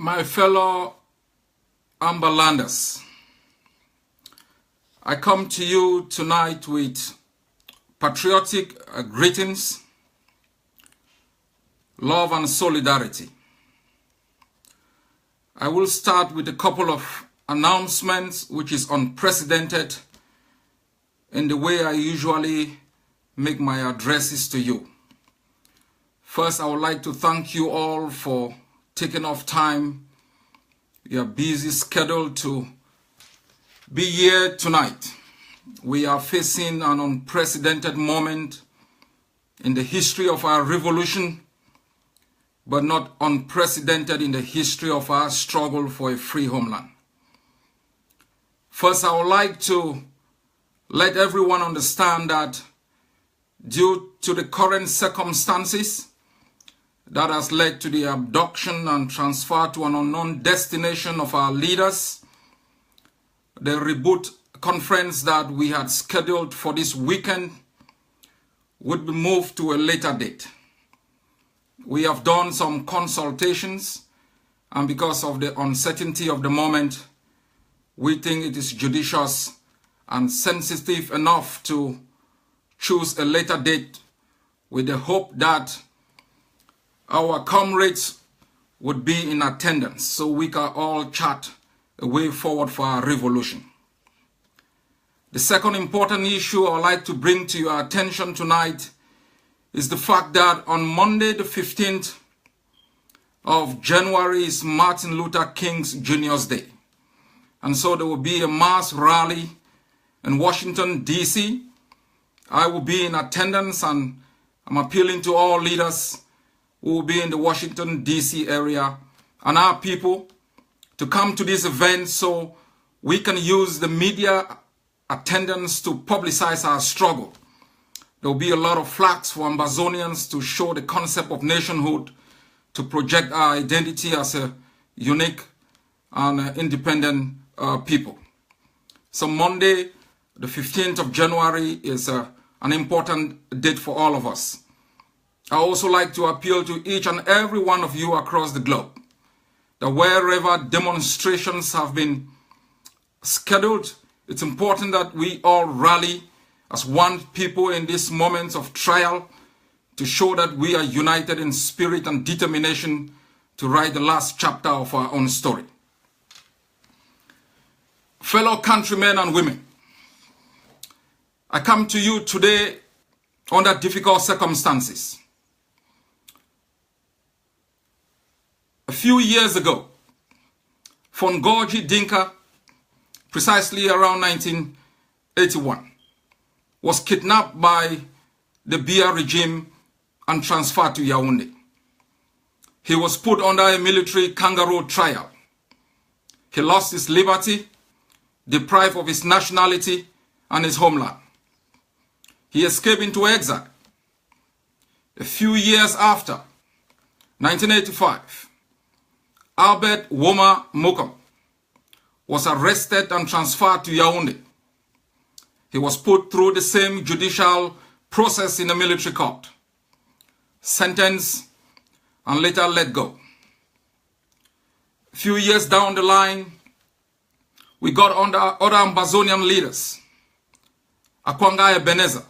My fellow Amberlanders, I come to you tonight with patriotic greetings, love and solidarity. I will start with a couple of announcements which is unprecedented in the way I usually make my addresses to you. First, I would like to thank you all for taking off time, your busy schedule to be here tonight. We are facing an unprecedented moment in the history of our revolution, but not unprecedented in the history of our struggle for a free homeland. First, I would like to let everyone understand that due to the current circumstances that has led to the abduction and transfer to an unknown destination of our leaders, the reboot conference that we had scheduled for this weekend would be moved to a later date. We have done some consultations, and because of the uncertainty of the moment, we think it is judicious and sensitive enough to choose a later date with the hope that our comrades would be in attendance so we can all chart a way forward for our revolution. The second important issue I would like to bring to your attention tonight is the fact that on Monday the 15th of January is Martin Luther King Jr.'s Day. And so there will be a mass rally in Washington, D.C. I will be in attendance, and I'm appealing to all leaders who will be in the Washington, D.C. area and our people to come to this event so we can use the media attendance to publicize our struggle. There will be a lot of flags for Ambazonians to show the concept of nationhood, to project our identity as a unique and independent people. So Monday, the 15th of January is an important date for all of us. I also like to appeal to each and every one of you across the globe that wherever demonstrations have been scheduled, it's important that we all rally as one people in these moments of trial to show that we are united in spirit and determination to write the last chapter of our own story. Fellow countrymen and women, I come to you today under difficult circumstances. A few years ago, Fongoji Dinka, precisely around 1981, was kidnapped by the Biya regime and transferred to Yaoundé. He was put under a military kangaroo trial. He lost his liberty, deprived of his nationality and his homeland. He escaped into exile. A few years after, 1985, Albert Woma Mokam was arrested and transferred to Yaoundé. He was put through the same judicial process in the military court, sentenced and later let go. A few years down the line, we got under other Ambazonian leaders. Akwanga Ebenezer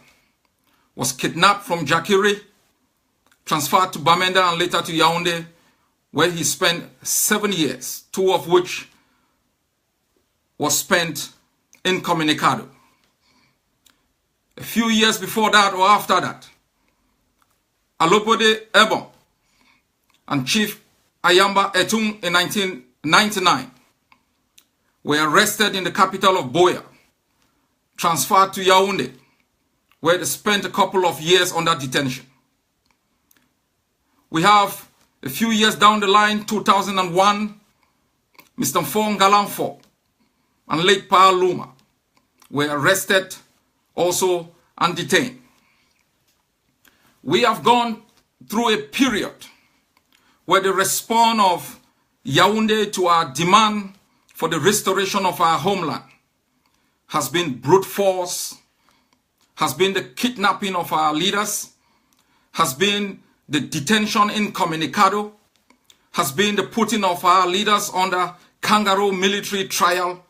was kidnapped from Jakiri, transferred to Bamenda and later to Yaoundé, where he spent 7 years, 2 of which was spent incommunicado. A few years before that or after that, Alopode Ebon and Chief Ayaba Etung in 1999 were arrested in the capital of Boya, transferred to Yaoundé, where they spent a couple of years under detention. We have a few years down the line, 2001, Mr. Mfong Galamfo and late Pa Luma were arrested also and detained. We have gone through a period where the response of Yaoundé to our demand for the restoration of our homeland has been brute force, has been the kidnapping of our leaders, has been the detention incommunicado, has been the putting of our leaders under kangaroo military trial.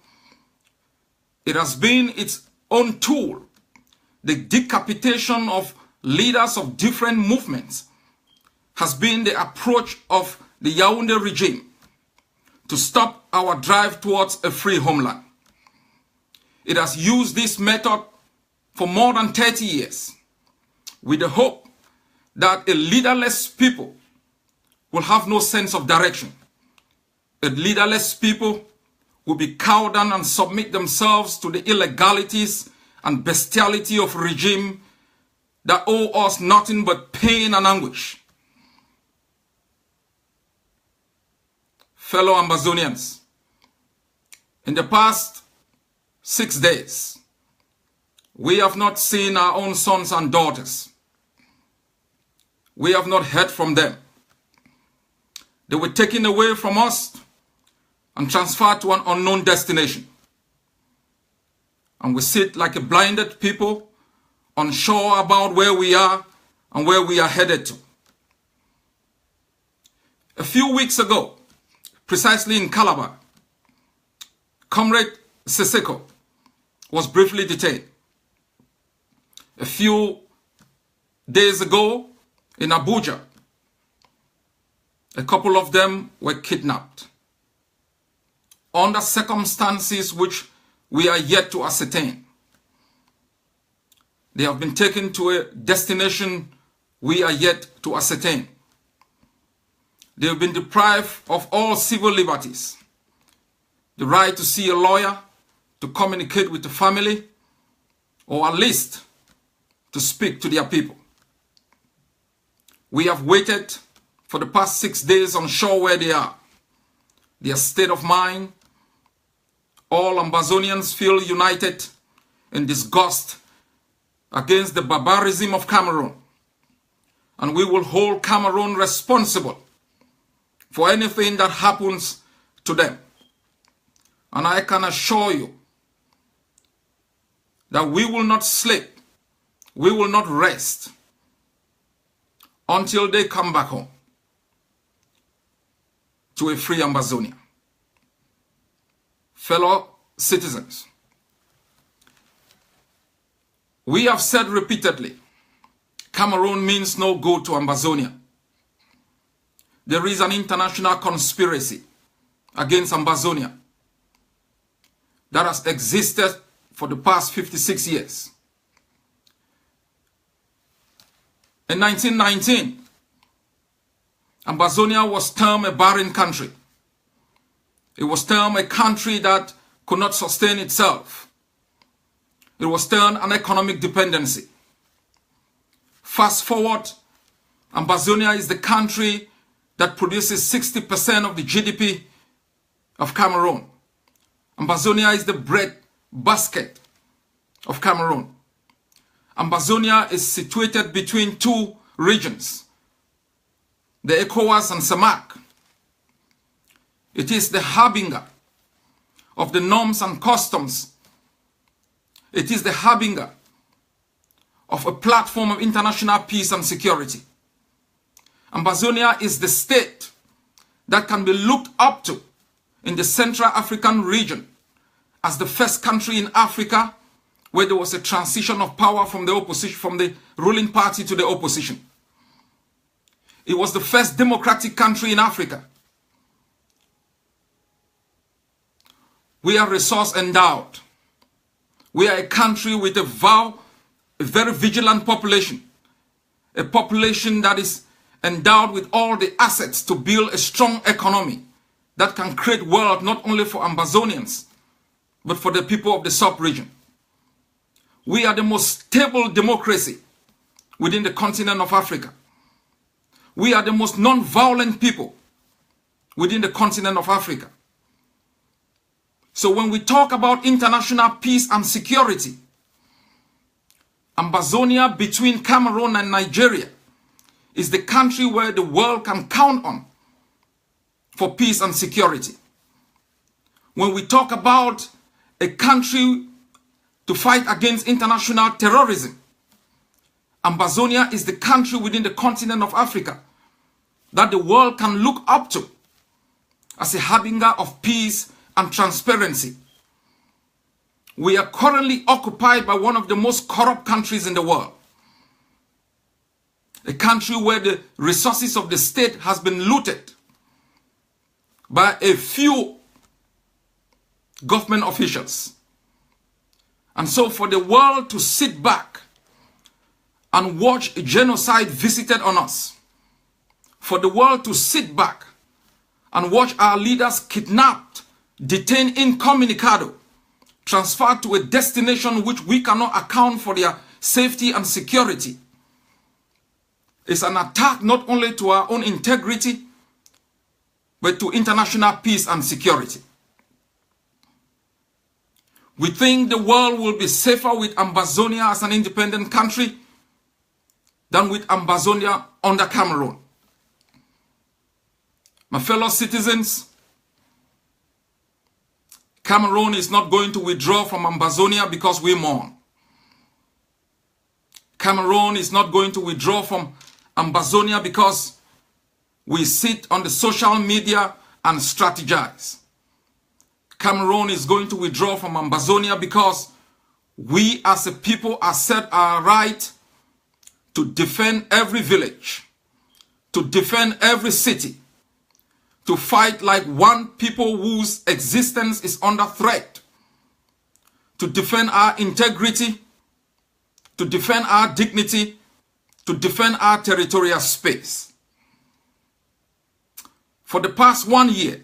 It has been its own tool, the decapitation of leaders of different movements has been the approach of the Yaoundé regime to stop our drive towards a free homeland. It has used this method for more than 30 years with the hope that a leaderless people will have no sense of direction. A leaderless people will be cowed down and submit themselves to the illegalities and bestiality of a regime that owe us nothing but pain and anguish. Fellow Ambazonians, in the past 6 days, we have not seen our own sons and daughters. We have not heard from them. They were taken away from us and transferred to an unknown destination. And we sit like a blinded people, unsure about where we are and where we are headed to. A few weeks ago, precisely in Calabar, Comrade Siseko was briefly detained. A few days ago in Abuja, a couple of them were kidnapped under circumstances which we are yet to ascertain. They have been taken to a destination we are yet to ascertain. They have been deprived of all civil liberties, the right to see a lawyer, to communicate with the family, or at least to speak to their people. We have waited for the past 6 days unsure where they are. Their state of mind, all Ambazonians feel united in disgust against the barbarism of Cameroon. And we will hold Cameroon responsible for anything that happens to them. And I can assure you that we will not sleep, we will not rest until they come back home to a free Ambazonia. Fellow citizens, we have said repeatedly, Cameroon means no good to Ambazonia. There is an international conspiracy against Ambazonia that has existed for the past 56 years. In 1919, Ambazonia was termed a barren country. It was termed a country that could not sustain itself. It was termed an economic dependency. Fast forward, Ambazonia is the country that produces 60% of the GDP of Cameroon. Ambazonia is the bread basket of Cameroon. Ambazonia is situated between two regions, the ECOWAS and SAMAC. It is the harbinger of the norms and customs. It is the harbinger of a platform of international peace and security. Ambazonia is the state that can be looked up to in the Central African region as the first country in Africa where there was a transition of power from the opposition, from the ruling party to the opposition. It was the first democratic country in Africa. We are resource endowed. We are a country with a very vigilant population. A population that is endowed with all the assets to build a strong economy that can create wealth not only for Ambazonians, but for the people of the sub-region. We are the most stable democracy within the continent of Africa. We are the most non-violent people within the continent of Africa. So when we talk about international peace and security, Ambazonia between Cameroon and Nigeria is the country where the world can count on for peace and security. When we talk about a country to fight against international terrorism, Ambazonia is the country within the continent of Africa that the world can look up to as a harbinger of peace and transparency. We are currently occupied by one of the most corrupt countries in the world. A country where the resources of the state has been looted by a few government officials. And so for the world to sit back and watch a genocide visited on us, for the world to sit back and watch our leaders kidnapped, detained incommunicado, transferred to a destination which we cannot account for their safety and security, is an attack not only to our own integrity, but to international peace and security. We think the world will be safer with Ambazonia as an independent country than with Ambazonia under Cameroon. My fellow citizens, Cameroon is not going to withdraw from Ambazonia because we mourn. Cameroon is not going to withdraw from Ambazonia because we sit on the social media and strategize. Cameroon is going to withdraw from Ambazonia because we as a people accept our right to defend every village, to defend every city, to fight like one people whose existence is under threat, to defend our integrity, to defend our dignity, to defend our territorial space. For the past 1 year,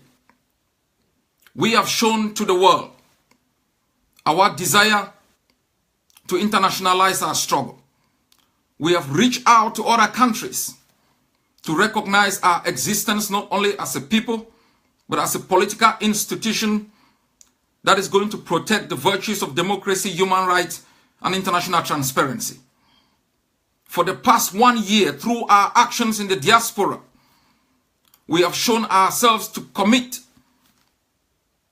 we have shown to the world our desire to internationalize our struggle. We have reached out to other countries to recognize our existence not only as a people, but as a political institution that is going to protect the virtues of democracy, human rights, and international transparency. For the past 1 year, through our actions in the diaspora, we have shown ourselves to commit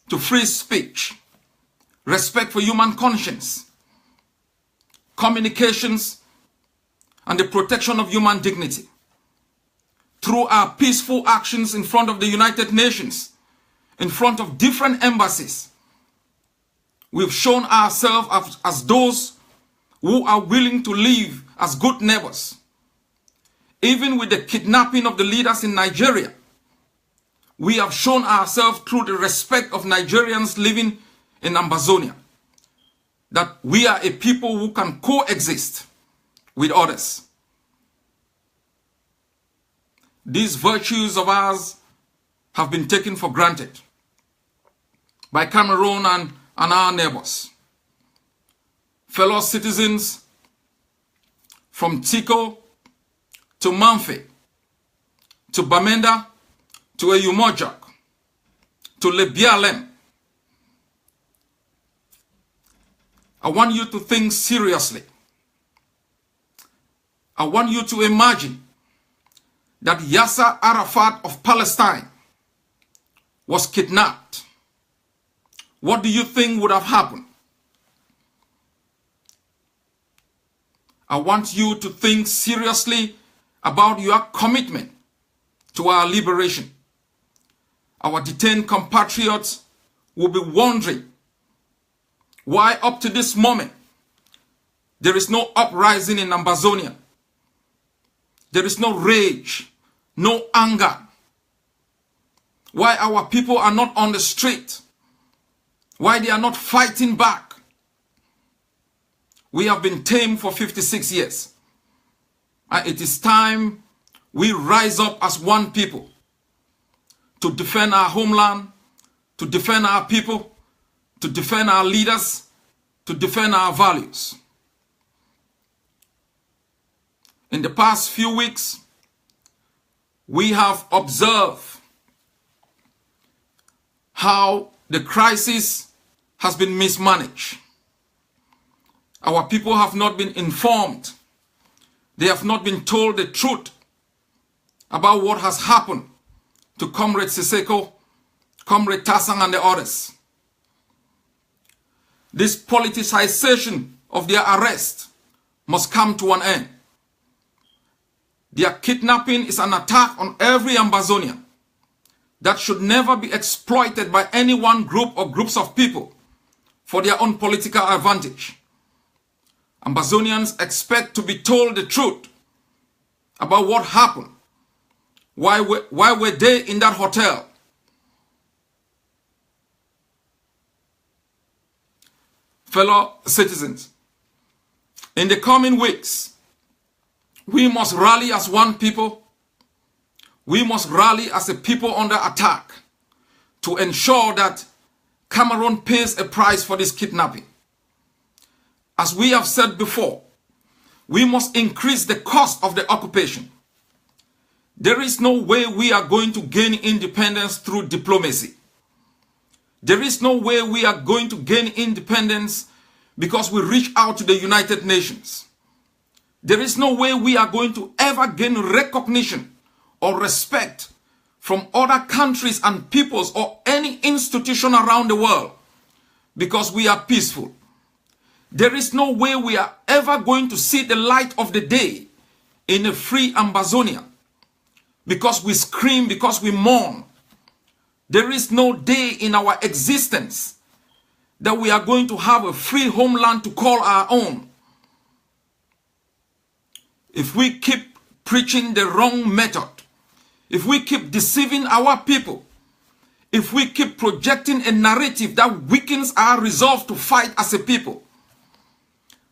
to free speech, respect for human conscience, communications, and the protection of human dignity. Through our peaceful actions in front of the United Nations, in front of different embassies, we've shown ourselves as those who are willing to live as good neighbors. Even with the kidnapping of the leaders in Nigeria, we have shown ourselves through the respect of Nigerians living in Ambazonia that we are a people who can coexist with others. These virtues of ours have been taken for granted by Cameroon and our neighbors. Fellow citizens, from Tiko to Manfe, to Bamenda, to Eyumojak, to Lebialem, I want you to think seriously. I want you to imagine that Yasser Arafat of Palestine was kidnapped. What do you think would have happened? I want you to think seriously about your commitment to our liberation. Our detained compatriots will be wondering why up to this moment there is no uprising in Ambazonia. There is no rage, no anger. Why our people are not on the street. Why they are not fighting back. We have been tamed for 56 years. And it is time we rise up as one people to defend our homeland, to defend our people, to defend our leaders, to defend our values. In the past few weeks, we have observed how the crisis has been mismanaged. Our people have not been informed. They have not been told the truth about what has happened to Comrade Siseko, Comrade Tassang and the others. This politicization of their arrest must come to an end. Their kidnapping is an attack on every Ambazonian that should never be exploited by any one group or groups of people for their own political advantage. Ambazonians expect to be told the truth about what happened. Why were they in that hotel? Fellow citizens, in the coming weeks, we must rally as one people. We must rally as a people under attack to ensure that Cameroon pays a price for this kidnapping. As we have said before, we must increase the cost of the occupation. There is no way we are going to gain independence through diplomacy. There is no way we are going to gain independence because we reach out to the United Nations. There is no way we are going to ever gain recognition or respect from other countries and peoples or any institution around the world because we are peaceful. There is no way we are ever going to see the light of the day in a free Ambazonia because we scream, because we mourn. There is no day in our existence that we are going to have a free homeland to call our own. If we keep preaching the wrong method, if we keep deceiving our people, if we keep projecting a narrative that weakens our resolve to fight as a people,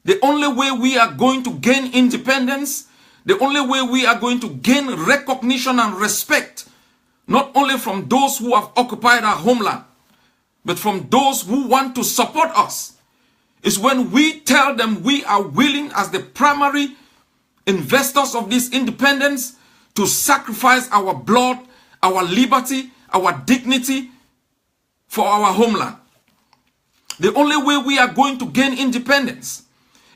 the only way we are going to gain independence, the only way we are going to gain recognition and respect, not only from those who have occupied our homeland, but from those who want to support us, is when we tell them we are willing as the primary investors of this independence to sacrifice our blood, our liberty, our dignity for our homeland. The only way we are going to gain independence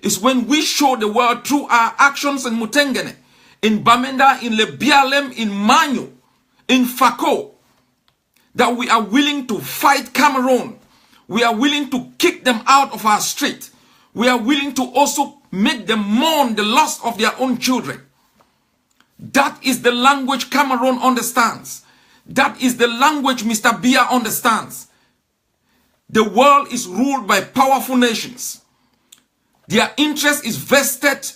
is when we show the world through our actions in Mutengene, in Bamenda, in Lebialem, in Manyu, in Fako, that we are willing to fight Cameroon. We are willing to kick them out of our street. We are willing to also make them mourn the loss of their own children. That is the language Cameroon understands. That is the language Mr. Biya understands. The world is ruled by powerful nations. Their interest is vested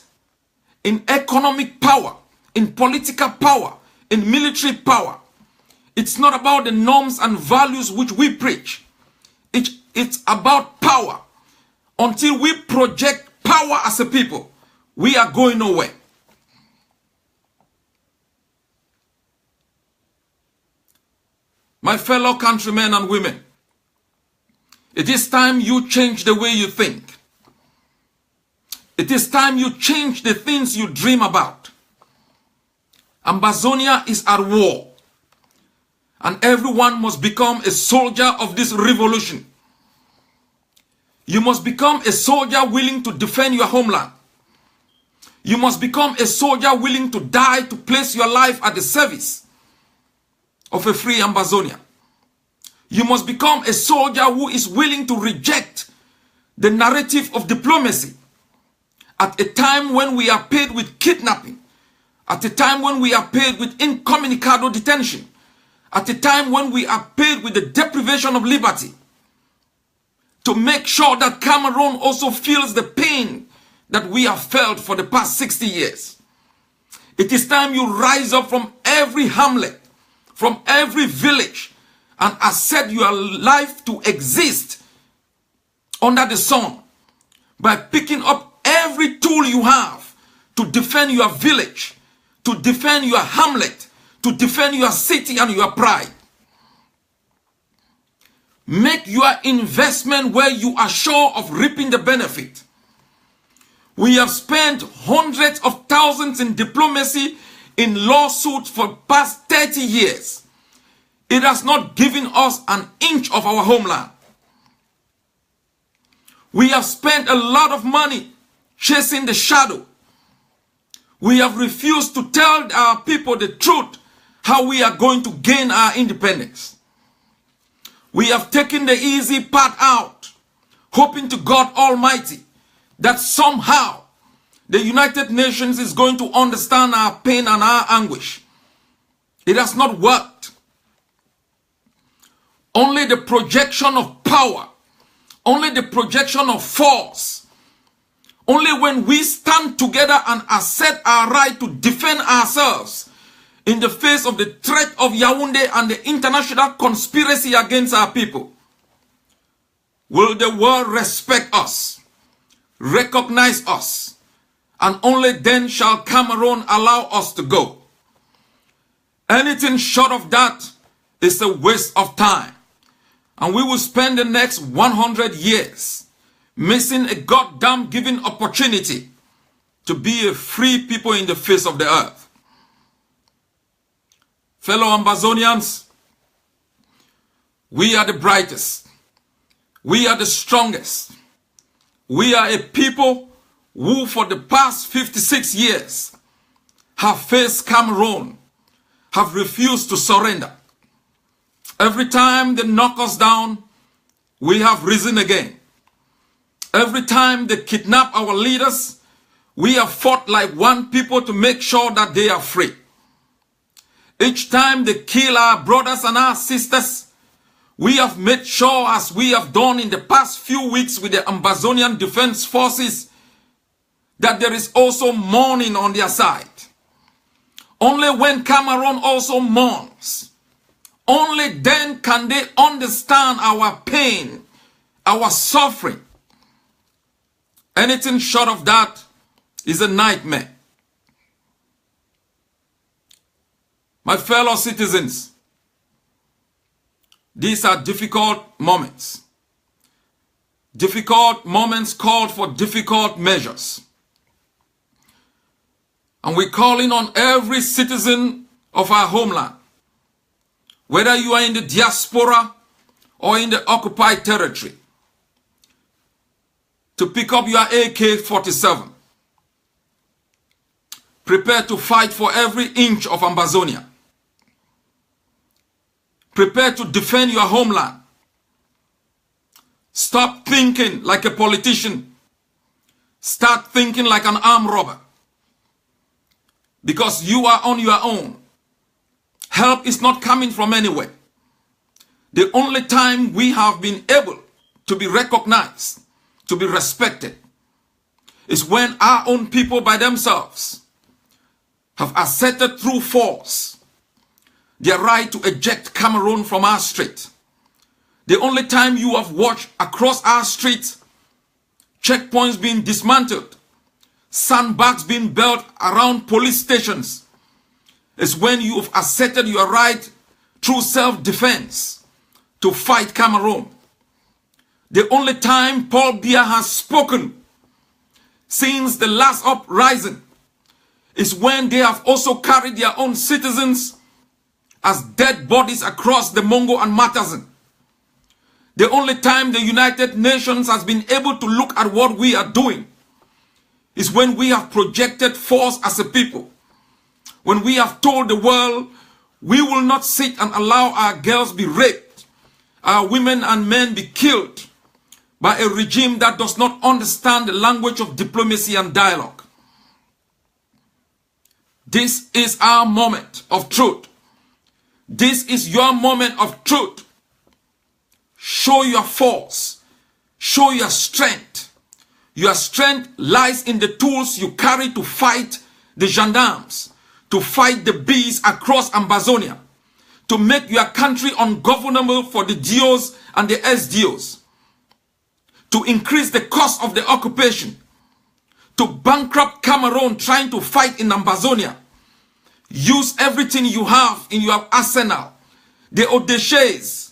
in economic power, in political power, in military power. It's not about the norms and values which we preach. It's about power. Until we project power as a people, we are going nowhere. My fellow countrymen and women, it is time you change the way you think. It is time you change the things you dream about. Ambazonia is at war, and everyone must become a soldier of this revolution. You must become a soldier willing to defend your homeland. You must become a soldier willing to die to place your life at the service of a free Ambazonia. You must become a soldier who is willing to reject the narrative of diplomacy at a time when we are paid with kidnapping, at a time when we are paid with incommunicado detention, at a time when we are paid with the deprivation of liberty, to make sure that Cameroon also feels the pain that we have felt for the past 60 years. It is time you rise up from every hamlet, from every village, and accept your life to exist under the sun by picking up every tool you have to defend your village, to defend your hamlet, to defend your city and your pride. Make your investment where you are sure of reaping the benefit. We have spent hundreds of thousands in diplomacy, in lawsuits for the past 30 years. It has not given us an inch of our homeland. We have spent a lot of money chasing the shadow. We have refused to tell our people the truth, how we are going to gain our independence. We have taken the easy path out, hoping to God Almighty that somehow the United Nations is going to understand our pain and our anguish. It has not worked. Only the projection of power, only the projection of force, only when we stand together and assert our right to defend ourselves in the face of the threat of Yaoundé and the international conspiracy against our people, will the world respect us, recognize us, and only then shall Cameroon allow us to go. Anything short of that is a waste of time. And we will spend the next 100 years missing a goddamn given opportunity to be a free people in the face of the earth. Fellow Ambazonians, we are the brightest. We are the strongest. We are a people who for the past 56 years have faced Cameroon, have refused to surrender. Every time they knock us down, we have risen again. Every time they kidnap our leaders, we have fought like one people to make sure that they are free. Each time they kill our brothers and our sisters, we have made sure, as we have done in the past few weeks with the Ambazonian Defense Forces, that there is also mourning on their side. Only when Cameroon also mourns, only then can they understand our pain, our suffering. Anything short of that is a nightmare. My fellow citizens, these are difficult moments. Difficult moments called for difficult measures. And we're calling on every citizen of our homeland, whether you are in the diaspora or in the occupied territory, to pick up your AK-47. Prepare to fight for every inch of Ambazonia. Prepare to defend your homeland. Stop thinking like a politician. Start thinking like an armed robber. Because you are on your own. Help is not coming from anywhere. The only time we have been able to be recognized, to be respected, is when our own people by themselves have asserted through force their right to eject Cameroon from our street. The only time you have watched across our streets checkpoints being dismantled, sandbags being built around police stations, is when you have asserted your right through self-defense to fight Cameroon. The only time Paul Biya has spoken since the last uprising is when they have also carried their own citizens as dead bodies across the Mongo and Matazan. The only time the United Nations has been able to look at what we are doing is when we have projected force as a people. When we have told the world, we will not sit and allow our girls be raped, our women and men be killed by a regime that does not understand the language of diplomacy and dialogue. This is our moment of truth. This is your moment of truth. Show your force. Show your strength. Your strength lies in the tools you carry to fight the gendarmes, to fight the bees across Ambazonia, to make your country ungovernable for the DOs and the SDOs, to increase the cost of the occupation, to bankrupt Cameroon trying to fight in Ambazonia. Use everything you have in your arsenal, the Odeshes,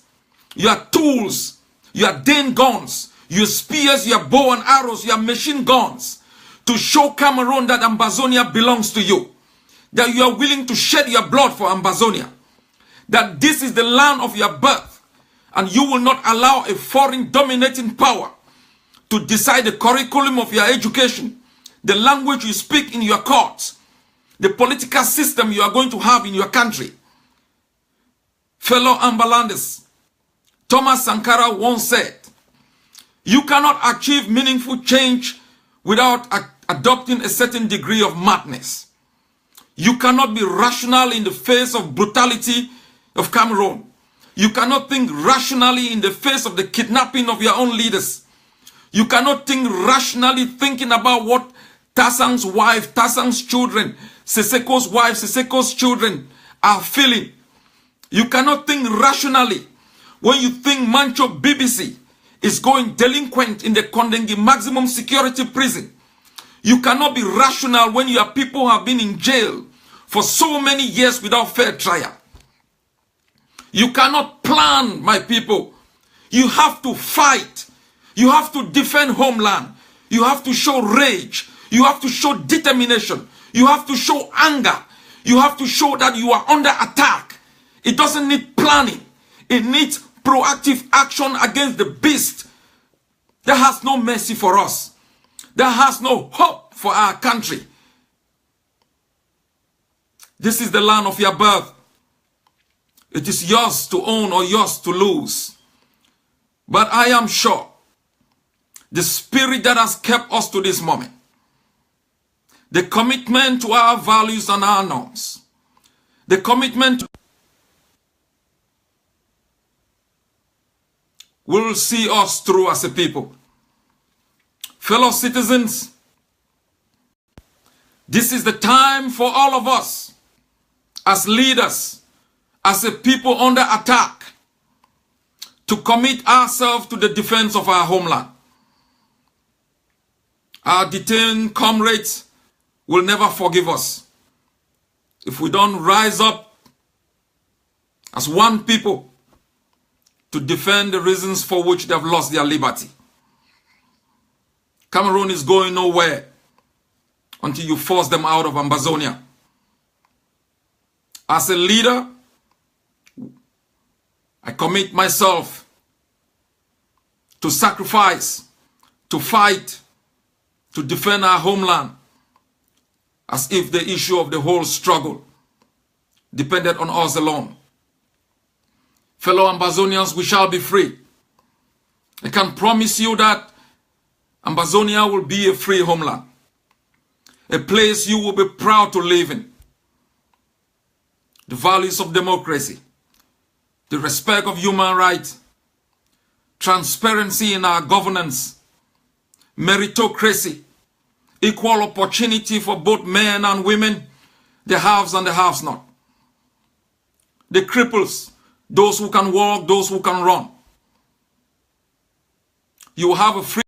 your tools, your Dane guns, your spears, your bow and arrows, your machine guns, to show Cameroon that Ambazonia belongs to you, that you are willing to shed your blood for Ambazonia, that this is the land of your birth, and you will not allow a foreign dominating power to decide the curriculum of your education, the language you speak in your courts, the political system you are going to have in your country. Fellow Ambalanders, Thomas Sankara once said, you cannot achieve meaningful change without adopting a certain degree of madness. You cannot be rational in the face of brutality of Cameroon. You cannot think rationally in the face of the kidnapping of your own leaders. You cannot think rationally thinking about what Tassang's wife, Tassang's children, Seseko's wife, Seseko's children are feeling. You cannot think rationally when you think Mancho BBC is going delinquent in the Kondengi maximum security prison. You cannot be rational when your people have been in jail for so many years without fair trial. You cannot plan, my people. You have to fight. You have to defend homeland. You have to show rage. You have to show determination. You have to show anger. You have to show that you are under attack. It doesn't need planning. It needs proactive action against the beast that has no mercy for us, that has no hope for our country. This is the land of your birth. It is yours to own or yours to lose. But I am sure the spirit that has kept us to this moment, the commitment to our values and our norms, the commitment will see us through as a people. Fellow citizens, this is the time for all of us as leaders, as a people under attack, to commit ourselves to the defense of our homeland. Our detained comrades will never forgive us if we don't rise up as one people to defend the reasons for which they have lost their liberty. Cameroon is going nowhere until you force them out of Ambazonia. As a leader, I commit myself to sacrifice, to fight, to defend our homeland, as if the issue of the whole struggle depended on us alone. Fellow Ambazonians, we shall be free. I can promise you that Ambazonia will be a free homeland, a place you will be proud to live in. The values of democracy, the respect of human rights, transparency in our governance, meritocracy, equal opportunity for both men and women, the haves and the haves not, the cripples, those who can walk, those who can run. You have a free